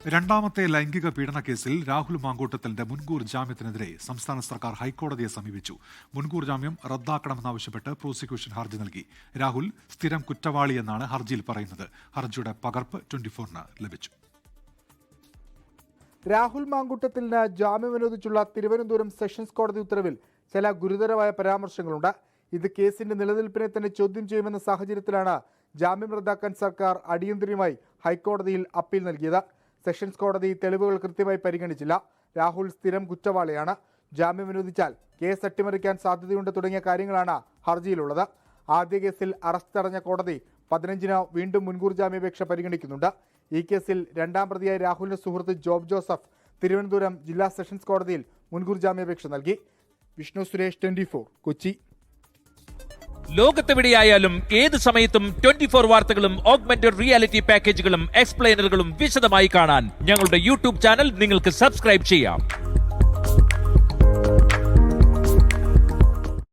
രണ്ടാമത്തെ ലൈംഗിക പീഡന കേസിൽ രാഹുൽ മാങ്കൂട്ടത്തലിന്റെ മുൻകൂർ ജാമ്യത്തിനെതിരെ സംസ്ഥാന സർക്കാർ ഹൈക്കോടതിയെ സമീപിച്ചു. മുൻകൂർ ജാമ്യം റദ്ദാക്കണമെന്നാവശ്യപ്പെട്ട് പ്രോസിക്യൂഷൻ ഹർജി നൽകി. രാഹുൽ സ്ഥിരം കുറ്റവാളിയെന്നാണ് ഹർജിയിൽ പറയുന്നത്. ഹർജിയുടെ പകർപ്പ് 24-ന് ലഭിച്ചു. രാഹുൽ മാങ്കൂട്ടത്തലിന് ജാമ്യം അനുവദിച്ചുള്ള തിരുവനന്തപുരം സെഷൻസ് കോടതി ഉത്തരവിൽ ചില ഗുരുതരമായ പരാമർശങ്ങളുണ്ട്. ഇത് കേസിന്റെ നിലനിൽപ്പിനെ തന്നെ ചോദ്യം ചെയ്യുമെന്ന സാഹചര്യത്തിലാണ് ജാമ്യം റദ്ദാക്കാൻ സർക്കാർ അടിയന്തരമായി ഹൈക്കോടതിയിൽ അപ്പീൽ നൽകിയത്. സെഷൻസ് കോടതി തെളിവുകൾ കൃത്യമായി പരിഗണിച്ചില്ല. രാഹുൽ സ്ഥിരം കുറ്റവാളിയാണ്. ജാമ്യം അനുവദിച്ചാൽ കേസ് അട്ടിമറിക്കാൻ സാധ്യതയുണ്ട് തുടങ്ങിയ കാര്യങ്ങളാണ് ഹർജിയിലുള്ളത്. ആദ്യ കേസിൽ അറസ്റ്റ് തടഞ്ഞ കോടതി 15-ന് വീണ്ടും മുൻകൂർ ജാമ്യാപേക്ഷ പരിഗണിക്കുന്നുണ്ട്. ഈ കേസിൽ രണ്ടാം പ്രതിയായ രാഹുലിന്റെ സുഹൃത്ത് ജോബ് ജോസഫ് തിരുവനന്തപുരം ജില്ലാ സെഷൻസ് കോടതിയിൽ മുൻകൂർ ജാമ്യാപേക്ഷ നൽകി. വിഷ്ണു സുരേഷ്, 24, കൊച്ചി. ലോകത്തെവിടെയായാലും ഏത് സമയത്തും 24 വാർത്തകളും ഓഗ്മെന്റഡ് റിയാലിറ്റി പാക്കേജുകളും എക്സ്പ്ലെയിനറുകളും വിശദമായി കാണാൻ ഞങ്ങളുടെ യൂട്യൂബ് ചാനൽ നിങ്ങൾക്ക് സബ്സ്ക്രൈബ് ചെയ്യാം.